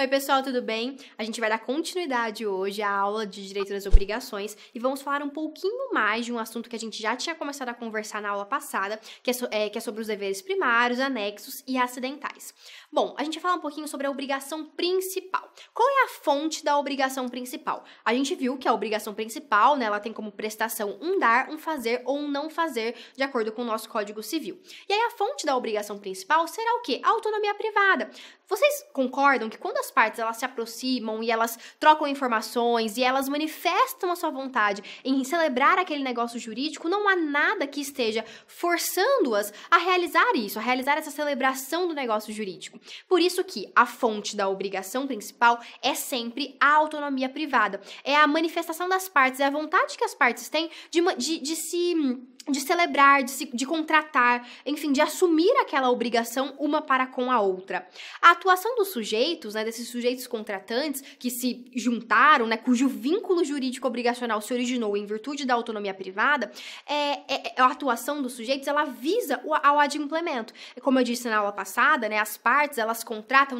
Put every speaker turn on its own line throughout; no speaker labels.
Oi pessoal, tudo bem? A gente vai dar continuidade hoje à aula de Direito das Obrigações e vamos falar um pouquinho mais de um assunto que a gente já tinha começado a conversar na aula passada, que é sobre os deveres primários, anexos e acidentais. Bom, a gente vai falar um pouquinho sobre a obrigação principal. Qual é a fonte da obrigação principal? A gente viu que a obrigação principal, né, ela tem como prestação um dar, um fazer ou um não fazer, de acordo com o nosso Código Civil. E aí a fonte da obrigação principal será o quê? A autonomia privada. Vocês concordam que quando as partes elas se aproximam e elas trocam informações e elas manifestam a sua vontade em celebrar aquele negócio jurídico, não há nada que esteja forçando-as a realizar isso, a realizar essa celebração do negócio jurídico. Por isso que a fonte da obrigação principal é sempre a autonomia privada. É a manifestação das partes, é a vontade que as partes têm de celebrar, de contratar, enfim, de assumir aquela obrigação uma para com a outra. A atuação dos sujeitos, né, desses sujeitos contratantes que se juntaram, né, cujo vínculo jurídico obrigacional se originou em virtude da autonomia privada, a atuação dos sujeitos, ela visa ao adimplemento. Como eu disse na aula passada, né, as partes, elas contratam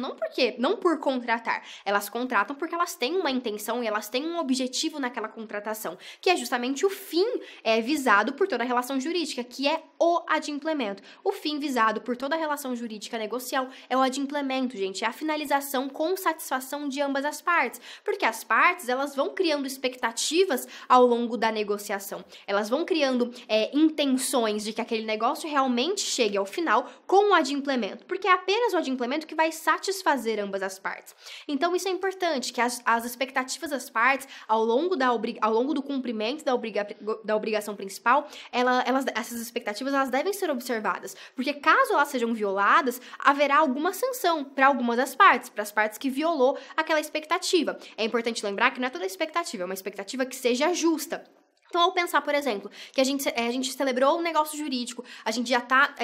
não por contratar, elas contratam porque elas têm uma intenção e elas têm um objetivo naquela contratação, que é justamente o fim visado por toda a relação jurídica, que é o adimplemento. O fim visado por toda a relação jurídica negocial é o adimplemento, gente, é a finalização com satisfação de ambas as partes, porque as partes, elas vão criando expectativas ao longo da negociação, elas vão criando intenções de que aquele negócio realmente chegue ao final com o adimplemento, porque é apenas o adimplemento que vai satisfazer ambas as partes. Então, isso é importante, que as expectativas das partes, ao longo do cumprimento da obrigação principal, essas expectativas elas devem ser observadas, porque caso elas sejam violadas, haverá alguma sanção para algumas das partes, para as partes que violou aquela expectativa. É importante lembrar que não é toda expectativa, é uma expectativa que seja justa. Então, ao pensar, por exemplo, que a gente celebrou um negócio jurídico, a gente já está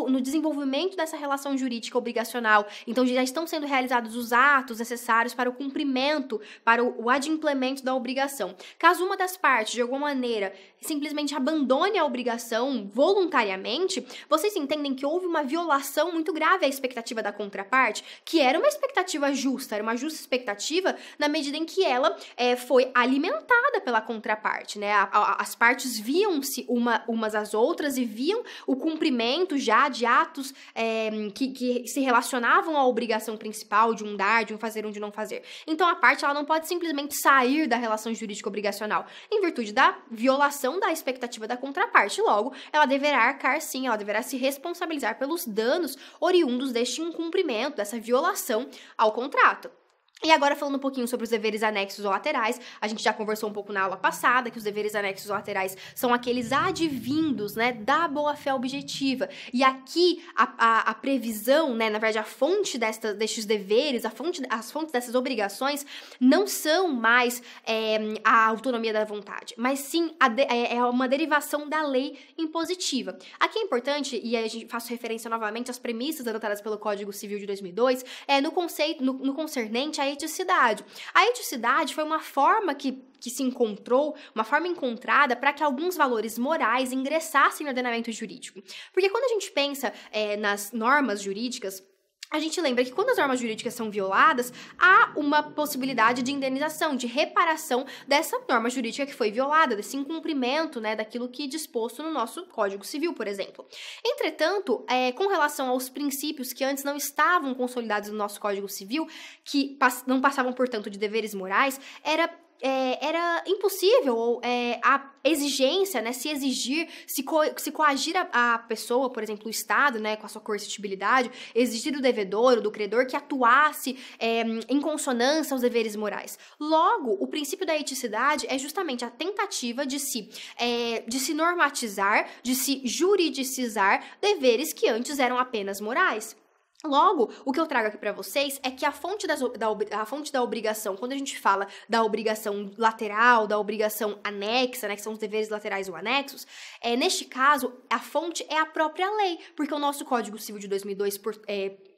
no desenvolvimento dessa relação jurídica obrigacional, então já estão sendo realizados os atos necessários para o cumprimento, para o adimplemento da obrigação. Caso uma das partes, de alguma maneira, simplesmente abandone a obrigação voluntariamente, vocês entendem que houve uma violação muito grave à expectativa da contraparte, que era uma expectativa justa, era uma justa expectativa na medida em que ela foi alimentada pela contraparte, né? As partes viam-se umas às outras e viam o cumprimento já de atos que se relacionavam à obrigação principal de um dar, de um fazer, um de não fazer. Então, a parte ela não pode simplesmente sair da relação jurídica obrigacional em virtude da violação da expectativa da contraparte. Logo, ela deverá arcar sim, ela deverá se responsabilizar pelos danos oriundos deste incumprimento, dessa violação ao contrato. E agora falando um pouquinho sobre os deveres anexos ou laterais, a gente já conversou um pouco na aula passada que os deveres anexos ou laterais são aqueles advindos, né, da boa-fé objetiva. E aqui a previsão, né, na verdade a fonte destes deveres, as fontes dessas obrigações não são mais a autonomia da vontade, mas sim é uma derivação da lei impositiva. Aqui é importante, e a gente faço referência novamente às premissas adotadas pelo Código Civil de 2002, no concernente à eticidade. A eticidade foi uma forma que se encontrou, uma forma encontrada para que alguns valores morais ingressassem no ordenamento jurídico. Porque quando a gente pensa nas normas jurídicas, a gente lembra que quando as normas jurídicas são violadas, há uma possibilidade de indenização, de reparação dessa norma jurídica que foi violada, desse incumprimento, né, daquilo que é disposto no nosso Código Civil, por exemplo. Entretanto, com relação aos princípios que antes não estavam consolidados no nosso Código Civil, que não passavam, portanto, de deveres morais, era impossível a exigência, né, se exigir, se coagir a pessoa, por exemplo, o Estado, né, com a sua coercitibilidade, exigir do devedor ou do credor que atuasse em consonância aos deveres morais. Logo, o princípio da eticidade é justamente a tentativa de se normatizar, de se juridicizar deveres que antes eram apenas morais. Logo, o que eu trago aqui para vocês é que a fonte da obrigação, quando a gente fala da obrigação lateral, da obrigação anexa, né, que são os deveres laterais ou anexos, neste caso, a fonte é a própria lei, porque o nosso Código Civil de 2002,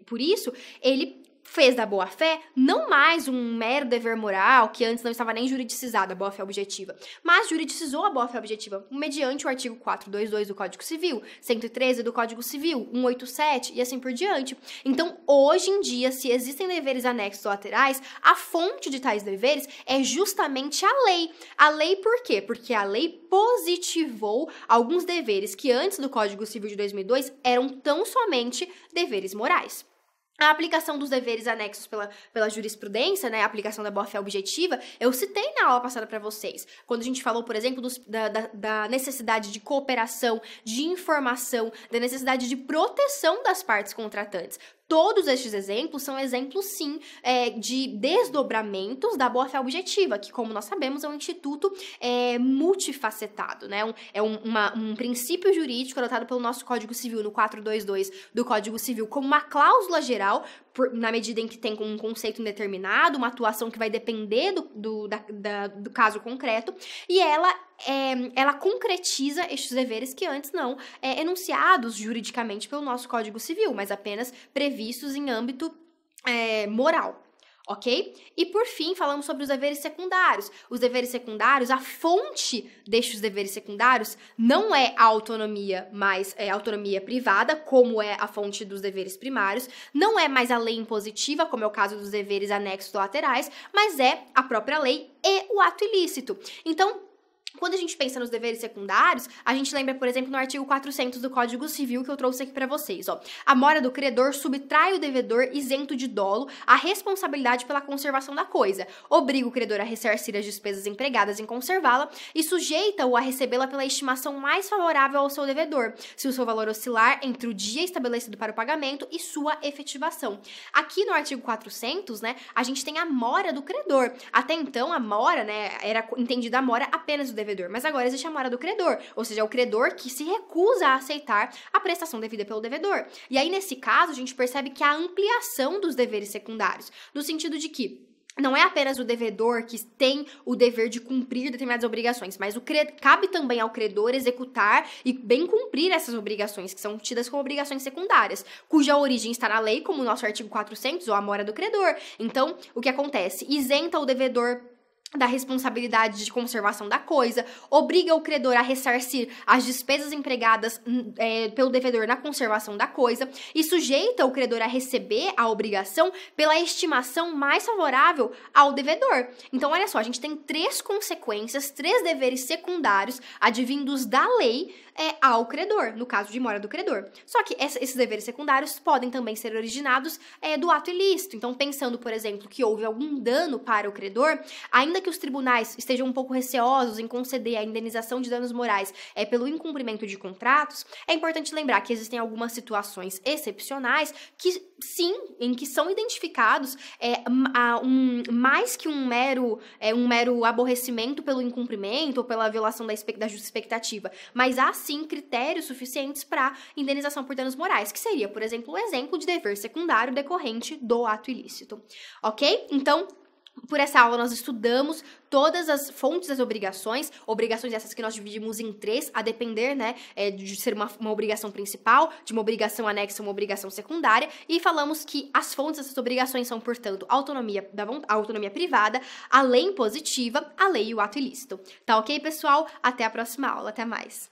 por isso, ele fez da boa-fé não mais um mero dever moral, que antes não estava nem juridicizado, a boa-fé objetiva, mas juridicizou a boa-fé objetiva mediante o artigo 422 do Código Civil, 113 do Código Civil, 187 e assim por diante. Então, hoje em dia, se existem deveres anexos ou laterais, a fonte de tais deveres é justamente a lei. A lei por quê? Porque a lei positivou alguns deveres que antes do Código Civil de 2002 eram tão somente deveres morais. A aplicação dos deveres anexos pela jurisprudência, né, a aplicação da boa-fé objetiva, eu citei na aula passada para vocês. Quando a gente falou, por exemplo, da necessidade de cooperação, de informação, da necessidade de proteção das partes contratantes. Todos estes exemplos são exemplos, sim, de desdobramentos da boa-fé objetiva, que, como nós sabemos, é um instituto multifacetado, né? Um princípio jurídico adotado pelo nosso Código Civil, no 422 do Código Civil, como uma cláusula geral, na medida em que tem um conceito indeterminado, uma atuação que vai depender do caso concreto, e ela concretiza estes deveres que antes não enunciados juridicamente pelo nosso Código Civil, mas apenas previstos em âmbito moral. Ok? E por fim, falamos sobre os deveres secundários. Os deveres secundários, a fonte destes deveres secundários não é a autonomia, mas é a autonomia privada, como é a fonte dos deveres primários, não é mais a lei impositiva, como é o caso dos deveres anexos laterais, mas é a própria lei e o ato ilícito. Então, quando a gente pensa nos deveres secundários, a gente lembra, por exemplo, no artigo 400 do Código Civil, que eu trouxe aqui para vocês, ó. A mora do credor subtrai o devedor isento de dolo a responsabilidade pela conservação da coisa, obriga o credor a ressarcir as despesas empregadas em conservá-la e sujeita-o a recebê-la pela estimação mais favorável ao seu devedor, se o seu valor oscilar entre o dia estabelecido para o pagamento e sua efetivação. Aqui no artigo 400, né, a gente tem a mora do credor. Até então, a mora, né, era entendida a mora apenas do devedor, mas agora existe a mora do credor, ou seja, é o credor que se recusa a aceitar a prestação devida pelo devedor. E aí, nesse caso, a gente percebe que há ampliação dos deveres secundários, no sentido de que não é apenas o devedor que tem o dever de cumprir determinadas obrigações, mas cabe também ao credor executar e bem cumprir essas obrigações, que são tidas como obrigações secundárias, cuja origem está na lei, como o nosso artigo 400, ou a mora do credor. Então, o que acontece? Isenta o devedor da responsabilidade de conservação da coisa, obriga o credor a ressarcir as despesas empregadas pelo devedor na conservação da coisa e sujeita o credor a receber a obrigação pela estimação mais favorável ao devedor. Então, olha só, a gente tem 3 consequências, 3 deveres secundários advindos da lei ao credor, no caso de mora do credor. Só que esses deveres secundários podem também ser originados do ato ilícito. Então, pensando, por exemplo, que houve algum dano para o credor, ainda que os tribunais estejam um pouco receosos em conceder a indenização de danos morais pelo incumprimento de contratos, é importante lembrar que existem algumas situações excepcionais que, sim, em que são identificados mais que um mero aborrecimento pelo incumprimento ou pela violação da justa expectativa, mas há, sim, critérios suficientes para indenização por danos morais, que seria, por exemplo, o exemplo de dever secundário decorrente do ato ilícito. Ok? Então, por essa aula, nós estudamos todas as fontes das obrigações essas que nós dividimos em 3, a depender, né, de ser uma obrigação principal, de uma obrigação anexa, uma obrigação secundária, e falamos que as fontes dessas obrigações são, portanto, a autonomia privada, a lei impositiva, a lei e o ato ilícito. Tá ok, pessoal? Até a próxima aula. Até mais.